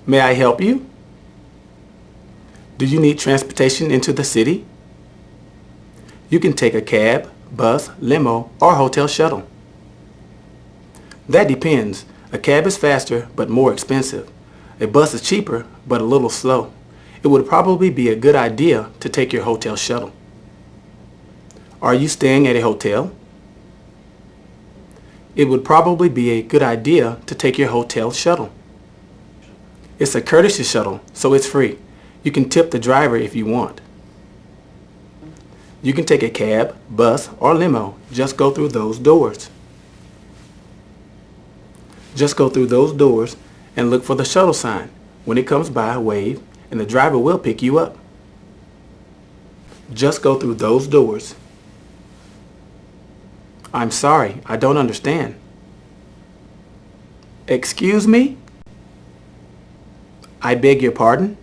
May I help you? Do you need transportation into the city? You can take a cab, bus, limo, or hotel shuttle. That depends. A cab is faster but more expensive. A bus is cheaper but a little slow. It would probably be a good idea to take your hotel shuttle. Are you staying at a hotel? It would probably be a good idea to take your hotel shuttle. It's a courtesy shuttle, so it's free. You can tip the driver if you want. You can take a cab, bus, or limo. Just go through those doors. Just go through those doors and look for the shuttle sign. When it comes by, wave, and the driver will pick you up. Just go through those doors. I'm sorry, I don't understand. Excuse me? I beg your pardon?